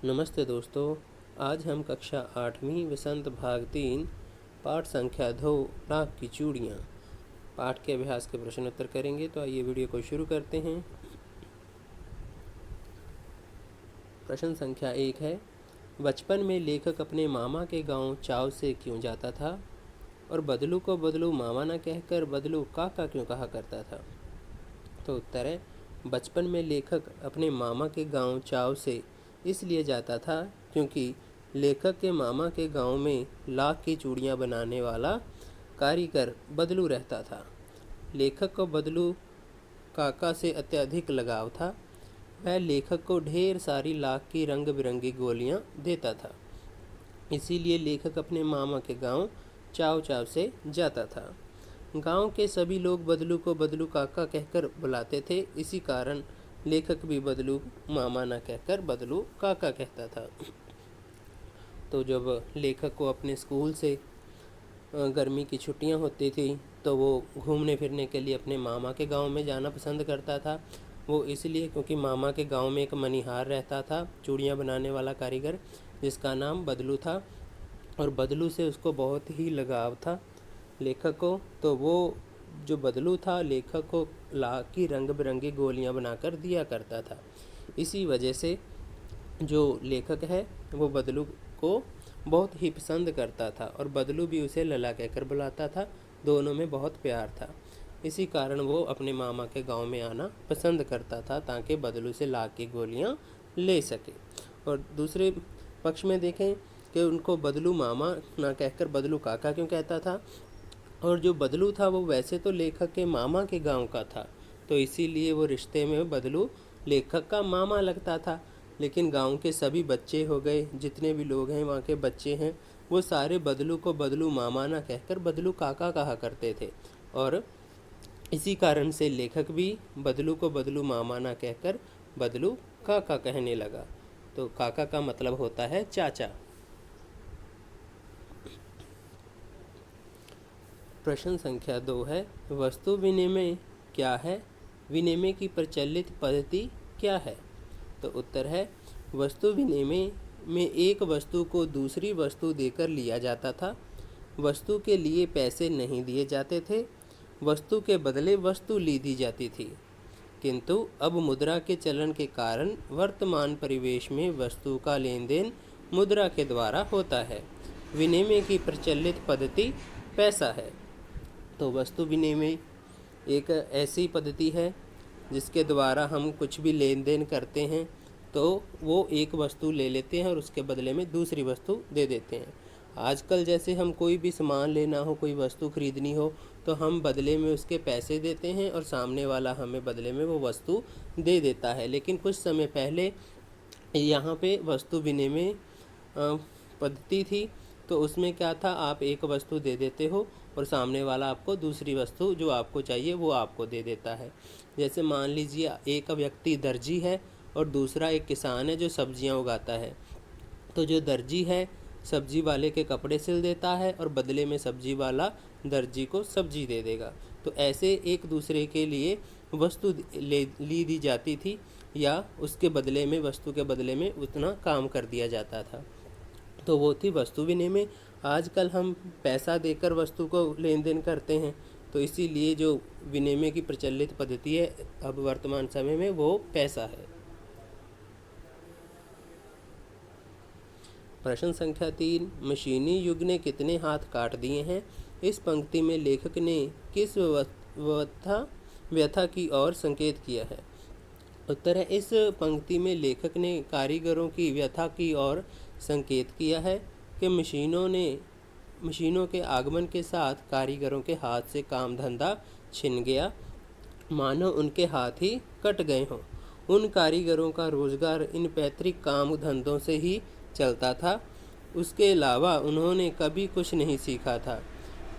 नमस्ते दोस्तों। आज हम कक्षा 8वीं वसंत भाग 3 पाठ संख्या 2 लाख की चूड़ियाँ पाठ के अभ्यास के प्रश्न उत्तर करेंगे। तो आइए वीडियो को शुरू करते हैं। प्रश्न संख्या 1 है, बचपन में लेखक अपने मामा के गांव चाव से क्यों जाता था और बदलू को बदलू मामा न कहकर बदलू काका क्यों कहा करता था। तो उत्तर है, बचपन में लेखक अपने मामा के गांव चाव से इसलिए जाता था क्योंकि लेखक के मामा के गांव में लाख की चूड़ियाँ बनाने वाला कारीगर बदलू रहता था। लेखक को बदलू काका से अत्यधिक लगाव था। वह लेखक को ढेर सारी लाख की रंग बिरंगी गोलियां देता था। इसीलिए लेखक अपने मामा के गांव चाव चाव से जाता था। गांव के सभी लोग बदलू को बदलू काका कहकर बुलाते थे। इसी कारण लेखक भी बदलू मामा न कहकर बदलू काका कहता था। तो जब लेखक को अपने स्कूल से गर्मी की छुट्टियां होती थी तो वो घूमने फिरने के लिए अपने मामा के गांव में जाना पसंद करता था। वो इसलिए क्योंकि मामा के गांव में एक मनिहार रहता था, चूड़ियाँ बनाने वाला कारीगर, जिसका नाम बदलू था और बदलू से उसको बहुत ही लगाव था लेखक को। तो वो जो बदलू था लेखक को लाख की रंग बिरंगी गोलियां बनाकर दिया करता था। इसी वजह से जो लेखक है वो बदलू को बहुत ही पसंद करता था और बदलू भी उसे लला कहकर बुलाता था। दोनों में बहुत प्यार था। इसी कारण वो अपने मामा के गांव में आना पसंद करता था ताकि बदलू से लाख की गोलियां ले सके। और दूसरे पक्ष में देखें कि उनको बदलू मामा ना कहकर बदलू काका क्यों कहता था। और जो बदलू था वो वैसे तो लेखक के मामा के गांव का था, तो इसीलिए वो रिश्ते में बदलू लेखक का मामा लगता था। लेकिन गांव के सभी बच्चे हो गए, जितने भी लोग हैं वहाँ के बच्चे हैं, वो सारे बदलू को बदलू मामा ना कहकर बदलू काका कहा करते थे। और इसी कारण से लेखक भी बदलू को बदलू मामा ना कहकर बदलू काका कहने लगा। तो काका का मतलब होता है चाचा। प्रश्न संख्या 2 है, वस्तु विनिमय क्या है, विनिमय की प्रचलित पद्धति क्या है। तो उत्तर है, वस्तु विनिमय में एक वस्तु को दूसरी वस्तु देकर लिया जाता था। वस्तु के लिए पैसे नहीं दिए जाते थे, वस्तु के बदले वस्तु ली दी जाती थी। किंतु अब मुद्रा के चलन के कारण वर्तमान परिवेश में वस्तु का लेन देन मुद्रा के द्वारा होता है। विनिमय की प्रचलित पद्धति पैसा है। तो वस्तु विनिमय एक ऐसी पद्धति है जिसके द्वारा हम कुछ भी लेन देन करते हैं तो वो एक वस्तु ले लेते हैं और उसके बदले में दूसरी वस्तु दे देते हैं। आजकल जैसे हम कोई भी सामान लेना हो, कोई वस्तु खरीदनी हो, तो हम बदले में उसके पैसे देते हैं और सामने वाला हमें बदले में वो वस्तु दे देता है। लेकिन कुछ समय पहले यहाँ पे वस्तु विनिमय पद्धति थी, तो उसमें क्या था, आप एक वस्तु दे देते हो और सामने वाला आपको दूसरी वस्तु जो आपको चाहिए वो आपको दे देता है। जैसे मान लीजिए एक व्यक्ति दर्जी है और दूसरा एक किसान है जो सब्जियां उगाता है। तो जो दर्जी है सब्जी वाले के कपड़े सिल देता है और बदले में सब्जी वाला दर्जी को सब्जी दे देगा। तो ऐसे एक दूसरे के लिए वस्तु ली दी जाती थी या उसके बदले में, वस्तु के बदले में उतना काम कर दिया जाता था। तो वो थी वस्तु विनिमय। आजकल हम पैसा देकर वस्तु को लेन देन करते हैं, तो इसीलिए जो विनिमय की प्रचलित पद्धति है अब वर्तमान समय में वो पैसा है। प्रश्न संख्या 3, मशीनी युग ने कितने हाथ काट दिए हैं। इस पंक्ति में लेखक ने किस व्यथा की ओर संकेत किया है। उत्तर है, इस पंक्ति में लेखक ने कारीगरों की व्यथा की ओर संकेत किया है कि मशीनों के आगमन के साथ कारीगरों के हाथ से काम धंधा छिन गया, मानो उनके हाथ ही कट गए हों। उन कारीगरों का रोजगार इन पैतृक काम धंधों से ही चलता था। उसके अलावा उन्होंने कभी कुछ नहीं सीखा था।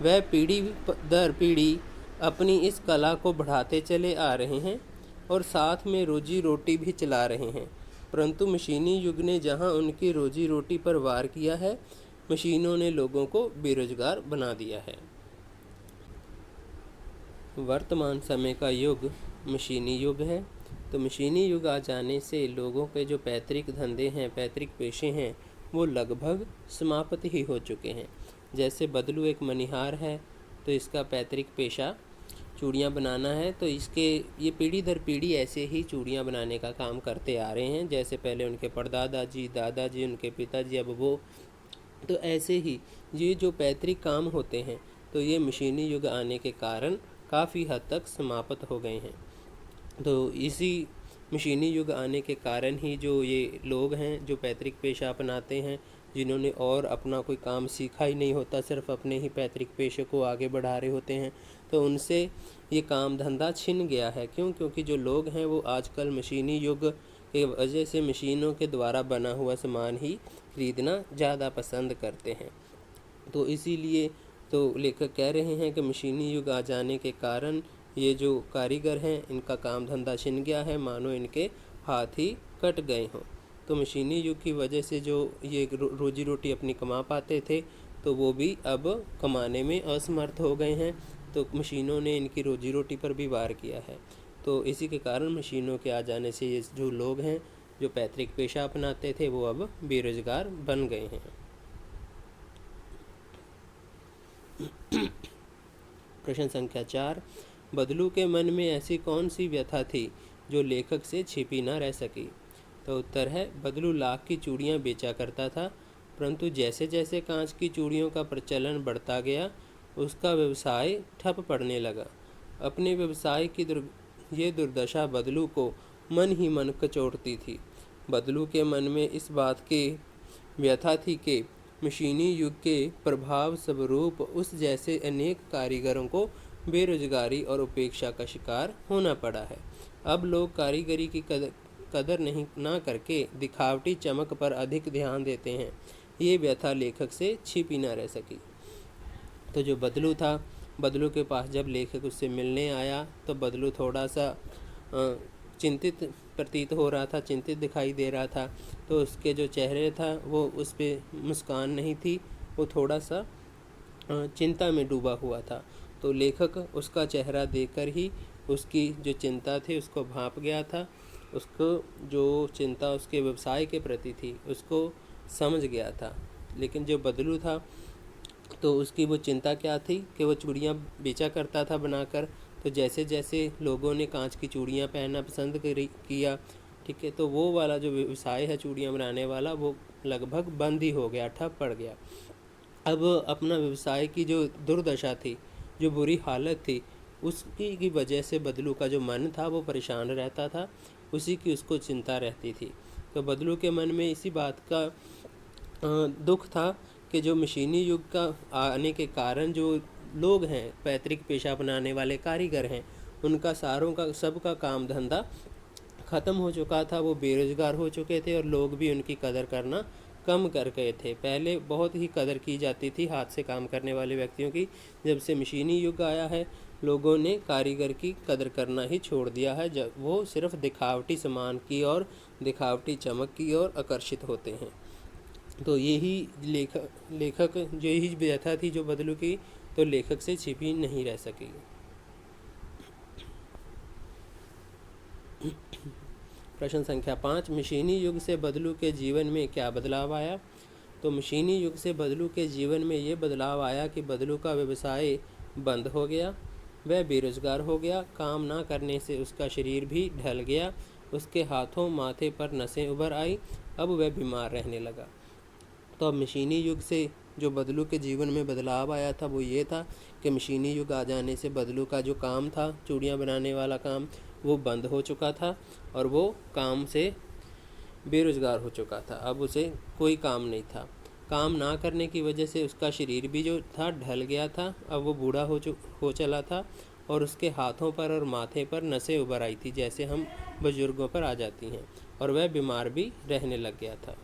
वह पीढ़ी दर पीढ़ी अपनी इस कला को बढ़ाते चले आ रहे हैं और साथ में रोजी रोटी भी चला रहे हैं। परंतु मशीनी युग ने जहां उनकी रोजी रोटी पर वार किया है, मशीनों ने लोगों को बेरोजगार बना दिया है। वर्तमान समय का युग मशीनी युग है। तो मशीनी युग आ जाने से लोगों के जो पैतृक धंधे हैं, पैतृक पेशे हैं, वो लगभग समाप्त ही हो चुके हैं। जैसे बदलू एक मनिहार है, तो इसका पैतृक पेशा चूड़ियाँ बनाना है, तो इसके ये पीढ़ी दर पीढ़ी ऐसे ही चूड़ियाँ बनाने का काम करते आ रहे हैं। जैसे पहले उनके परदादा जी, दादाजी, उनके पिताजी, अब वो, तो ऐसे ही ये जो पैतृक काम होते हैं, तो ये मशीनी युग आने के कारण काफ़ी हद तक समाप्त हो गए हैं। तो इसी मशीनी युग आने के कारण ही जो ये लोग हैं जो पैतृक पेशा अपनाते हैं, जिन्होंने और अपना कोई काम सीखा ही नहीं होता, सिर्फ अपने ही पैतृक पेशे को आगे बढ़ा रहे होते हैं, तो उनसे ये काम धंधा छिन गया है। क्यों? क्योंकि जो लोग हैं वो आजकल मशीनी युग के वजह से मशीनों के द्वारा बना हुआ सामान ही खरीदना ज़्यादा पसंद करते हैं। तो इसीलिए तो लेखक कह रहे हैं कि मशीनी युग आ जाने के कारण ये जो कारीगर हैं, इनका काम धंधा छिन गया है, मानो इनके हाथ ही कट गए हों। तो मशीनी युग की वजह से जो ये रोजी रोटी अपनी कमा पाते थे, तो वो भी अब कमाने में असमर्थ हो गए हैं। तो मशीनों ने इनकी रोजी रोटी पर भी वार किया है। तो इसी के कारण मशीनों के आ जाने से ये जो लोग हैं जो पैतृक पेशा अपनाते थे, वो अब बेरोजगार बन गए हैं। प्रश्न संख्या 4, बदलू के मन में ऐसी कौन सी व्यथा थी जो लेखक से छिपी न रह सकी? तो उत्तर है, बदलू लाख की चूड़ियाँ बेचा करता था, परंतु जैसे जैसे कांच की चूड़ियों का प्रचलन बढ़ता गया, उसका व्यवसाय ठप पड़ने लगा। अपने व्यवसाय की ये दुर्दशा बदलू को मन ही मन कचोटती थी। बदलू के मन में इस बात की व्यथा थी कि मशीनी युग के प्रभाव स्वरूप उस जैसे अनेक कारीगरों को बेरोजगारी और उपेक्षा का शिकार होना पड़ा है। अब लोग कारीगरी की कदर नहीं ना करके दिखावटी चमक पर अधिक ध्यान देते हैं। ये व्यथा लेखक से छिपी न रह सकी। तो जो बदलू था, बदलू के पास जब लेखक उससे मिलने आया, तो बदलू थोड़ा सा चिंतित प्रतीत हो रहा था, चिंतित दिखाई दे रहा था। तो उसके जो चेहरे था वो उस पर मुस्कान नहीं थी, वो थोड़ा सा चिंता में डूबा हुआ था। तो लेखक उसका चेहरा देखकर ही उसकी जो चिंता थी उसको भांप गया था। उसको जो चिंता उसके व्यवसाय के प्रति थी उसको समझ गया था। लेकिन जो बदलू था, तो उसकी वो चिंता क्या थी कि वो चूड़ियाँ बेचा करता था बनाकर। तो जैसे जैसे लोगों ने कांच की चूड़ियाँ पहनना पसंद किया, ठीक है, तो वो वाला जो व्यवसाय है चूड़ियाँ बनाने वाला, वो लगभग बंद ही हो गया, ठप पड़ गया। अब अपना व्यवसाय की जो दुर्दशा थी, जो बुरी हालत थी, उसकी की वजह से बदलू का जो मन था वो परेशान रहता था, उसी की उसको चिंता रहती थी। तो बदलू के मन में इसी बात का दुख था कि जो मशीनी युग का आने के कारण जो लोग हैं, पैतृक पेशा अपनाने वाले कारीगर हैं, उनका सारों का सबका काम धंधा ख़त्म हो चुका था। वो बेरोज़गार हो चुके थे और लोग भी उनकी कदर करना कम कर गए थे। पहले बहुत ही कदर की जाती थी हाथ से काम करने वाले व्यक्तियों की। जब से मशीनी युग आया है, लोगों ने कारीगर की कदर करना ही छोड़ दिया है। जब वो सिर्फ दिखावटी सामान की और दिखावटी चमक की ओर आकर्षित होते हैं। तो यही लेखक जो यही व्यथा थी जो बदलू की, तो लेखक से छिपी नहीं रह सकी। प्रश्न संख्या 5, मशीनी युग से बदलू के जीवन में क्या बदलाव आया? तो मशीनी युग से बदलू के जीवन में ये बदलाव आया कि बदलू का व्यवसाय बंद हो गया, वह बेरोजगार हो गया। काम ना करने से उसका शरीर भी ढल गया, उसके हाथों माथे पर नसें उभर आई, अब वह बीमार रहने लगा। तो अब मशीनी युग से जो बदलू के जीवन में बदलाव आया था वो ये था कि मशीनी युग आ जाने से बदलू का जो काम था, चूड़ियाँ बनाने वाला काम, वो बंद हो चुका था और वो काम से बेरोज़गार हो चुका था। अब उसे कोई काम नहीं था। काम ना करने की वजह से उसका शरीर भी जो था ढल गया था। अब वो बूढ़ा हो चला था और उसके हाथों पर और माथे पर नसें उभर आई थी, जैसे हम बुजुर्गों पर आ जाती हैं, और वह बीमार भी रहने लग गया था।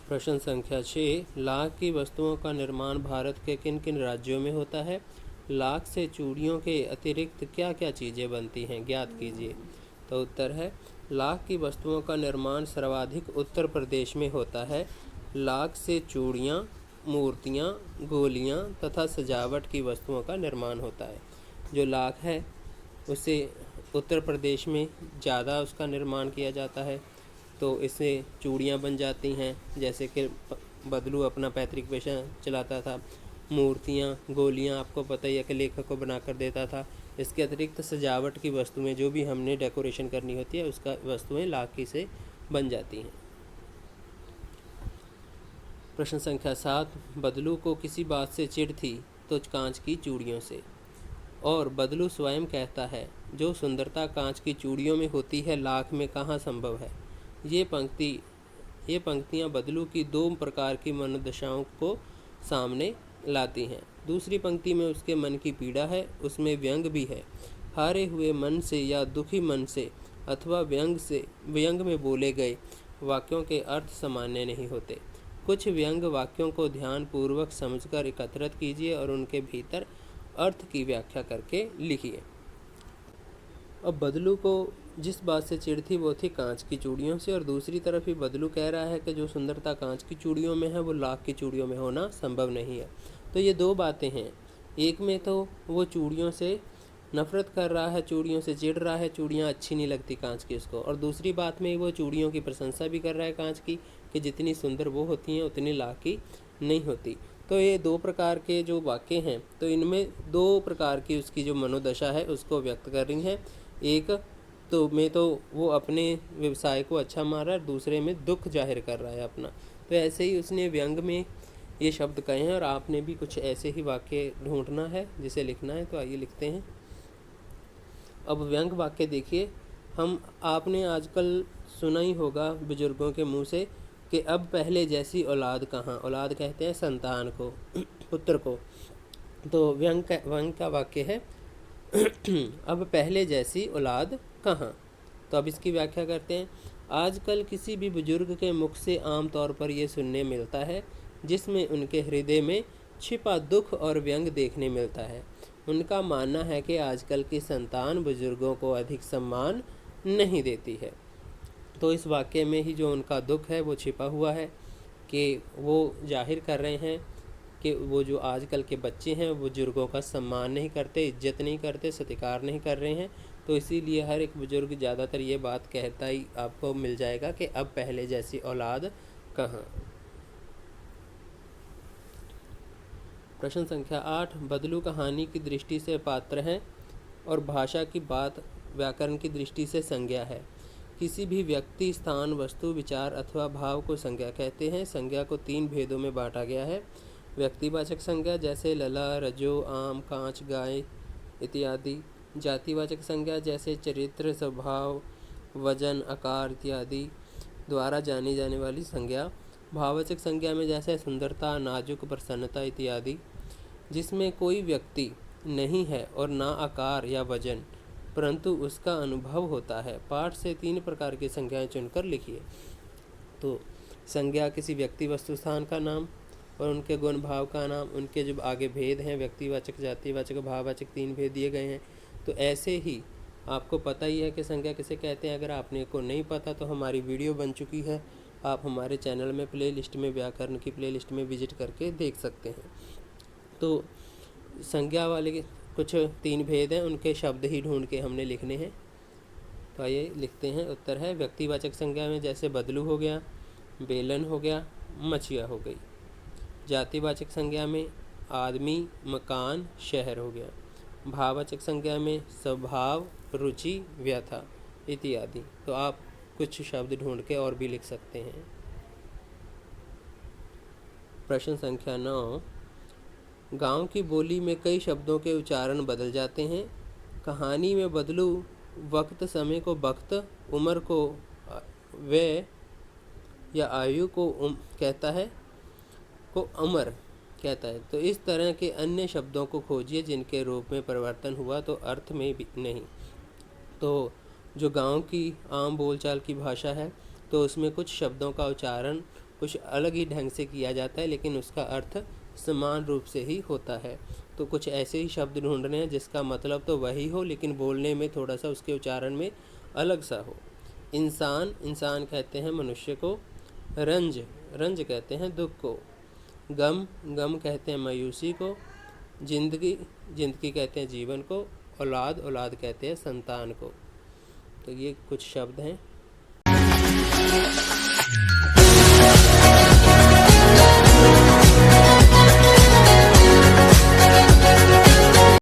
प्रश्न संख्या 6, लाख की वस्तुओं का निर्माण भारत के किन किन राज्यों में होता है? लाख से चूड़ियों के अतिरिक्त क्या क्या चीज़ें बनती हैं, ज्ञात कीजिए। तो उत्तर है, लाख की वस्तुओं का निर्माण सर्वाधिक उत्तर प्रदेश में होता है। लाख से चूड़ियाँ, मूर्तियाँ, गोलियाँ तथा सजावट की वस्तुओं का निर्माण होता है। जो लाख है उसे उत्तर प्रदेश में ज़्यादा उसका निर्माण किया जाता है, तो इससे चूड़ियाँ बन जाती हैं। जैसे कि बदलू अपना पैतृक पेशा चलाता था। मूर्तियाँ, गोलियाँ आपको पता ही है कि लेखक को बना कर देता था। इसके अतिरिक्त सजावट की वस्तुएं, जो भी हमने डेकोरेशन करनी होती है, उसका वस्तुएं लाठी से बन जाती हैं। प्रश्न संख्या 7, बदलू को किसी बात से चिढ़ थी तो कांच की चूड़ियों से। और बदलू स्वयं कहता है, जो सुंदरता कांच की चूड़ियों में होती है, लाख में कहाँ संभव है। ये पंक्तियाँ बदलू की दो प्रकार की मनोदशाओं को सामने लाती हैं। दूसरी पंक्ति में उसके मन की पीड़ा है, उसमें व्यंग भी है। हारे हुए मन से या दुखी मन से अथवा व्यंग में बोले गए वाक्यों के अर्थ सामान्य नहीं होते। कुछ व्यंग वाक्यों को ध्यानपूर्वक समझकर एकत्रित कीजिए और उनके भीतर अर्थ की व्याख्या करके लिखिए। अब बदलू को जिस बात से चिढ़ थी वो थी कांच की चूड़ियों से, और दूसरी तरफ ही बदलू कह रहा है कि जो सुंदरता कांच की चूड़ियों में है वो लाख की चूड़ियों में होना संभव नहीं है। तो ये दो बातें हैं। एक में तो वो चूड़ियों से नफरत कर रहा है, चूड़ियों से चिढ़ रहा है, चूड़ियाँ अच्छी नहीं लगती कांच की उसको। और दूसरी बात में वो चूड़ियों की प्रशंसा भी कर रहा है कांच की, कि जितनी सुंदर वो होती हैं उतनी लाख की नहीं होती। तो ये दो प्रकार के जो वाक्य हैं, तो इनमें दो प्रकार की उसकी जो मनोदशा है उसको व्यक्त कर रही हैं। एक तो वो अपने व्यवसाय को अच्छा मान रहा है, दूसरे में दुख जाहिर कर रहा है अपना। तो ऐसे ही उसने व्यंग में ये शब्द कहे हैं, और आपने भी कुछ ऐसे ही वाक्य ढूंढना है जिसे लिखना है। तो आइए लिखते हैं। अब व्यंग वाक्य देखिए। आपने आजकल सुना ही होगा बुजुर्गों के मुंह से कि अब पहले जैसी औलाद कहाँ। औलाद कहते हैं संतान को, पुत्र को। तो व्यंग का वाक्य है अब पहले जैसी औलाद कहाँ। तो अब इसकी व्याख्या करते हैं। आजकल किसी भी बुजुर्ग के मुख से आम तौर पर यह सुनने मिलता है, जिसमें उनके हृदय में छिपा दुख और व्यंग देखने मिलता है। उनका मानना है कि आजकल की संतान बुजुर्गों को अधिक सम्मान नहीं देती है। तो इस वाक्य में ही जो उनका दुख है वो छिपा हुआ है, कि वो जाहिर कर रहे हैं कि वो जो आजकल के बच्चे हैं बुजुर्गों का सम्मान नहीं करते, इज्जत नहीं करते, सत्कार नहीं कर रहे हैं। तो इसीलिए हर एक बुजुर्ग ज़्यादातर ये बात कहता ही आपको मिल जाएगा कि अब पहले जैसी औलाद कहाँ। प्रश्न संख्या 8, बदलू कहानी की दृष्टि से पात्र है और भाषा की बात व्याकरण की दृष्टि से संज्ञा है। किसी भी व्यक्ति, स्थान, वस्तु, विचार अथवा भाव को संज्ञा कहते हैं। संज्ञा को 3 भेदों में बांटा गया है। व्यक्तिवाचक संज्ञा जैसे लला, रजो, आम, कांच, गाय इत्यादि। जातिवाचक संज्ञा जैसे चरित्र, स्वभाव, वजन, आकार इत्यादि द्वारा जानी जाने वाली संज्ञा। भाववाचक संज्ञा में जैसे सुंदरता, नाजुक, प्रसन्नता इत्यादि। जिसमें कोई व्यक्ति नहीं है और ना आकार या वजन, परंतु उसका अनुभव होता है। पाठ से 3 प्रकार की संज्ञाएं चुनकर लिखिए। तो संज्ञा किसी व्यक्ति, वस्तु, स्थान का नाम और उनके गुण, भाव का नाम। उनके जो आगे भेद हैं, व्यक्तिवाचक, जातिवाचक, भाववाचक, 3 भेद दिए गए हैं। तो ऐसे ही आपको पता ही है कि संज्ञा किसे कहते हैं। अगर आपने को नहीं पता तो हमारी वीडियो बन चुकी है, आप हमारे चैनल में प्लेलिस्ट में, व्याकरण की प्लेलिस्ट में विजिट करके देख सकते हैं। तो संज्ञा वाले कुछ 3 भेद हैं, उनके शब्द ही ढूंढ के हमने लिखने हैं। तो आइए लिखते हैं। उत्तर है व्यक्तिवाचक संज्ञा में जैसे बदलू हो गया, बेलन हो गया, मछिया हो गई। जातिवाचक संज्ञा में आदमी, मकान, शहर हो गया। भाववाचक संज्ञा में स्वभाव, रुचि, व्यथा इत्यादि। तो आप कुछ शब्द ढूंढ के और भी लिख सकते हैं। प्रश्न संख्या 9, गांव की बोली में कई शब्दों के उच्चारण बदल जाते हैं। कहानी में बदलू वक्त, समय को वक्त, उम्र को व्यय या आयु को कहता है, को उम्र कहता है। तो इस तरह के अन्य शब्दों को खोजिए जिनके रूप में परिवर्तन हुआ तो अर्थ में भी नहीं। तो जो गांव की आम बोलचाल की भाषा है, तो उसमें कुछ शब्दों का उच्चारण कुछ अलग ही ढंग से किया जाता है, लेकिन उसका अर्थ समान रूप से ही होता है। तो कुछ ऐसे ही शब्द ढूंढने हैं जिसका मतलब तो वही हो, लेकिन बोलने में थोड़ा सा उसके उच्चारण में अलग सा हो। इंसान, इंसान कहते हैं मनुष्य को। रंज, रंज कहते हैं दुख को। गम, गम कहते हैं मायूसी को। जिंदगी, जिंदगी कहते हैं जीवन को। औलाद, औलाद कहते हैं संतान को। तो ये कुछ शब्द हैं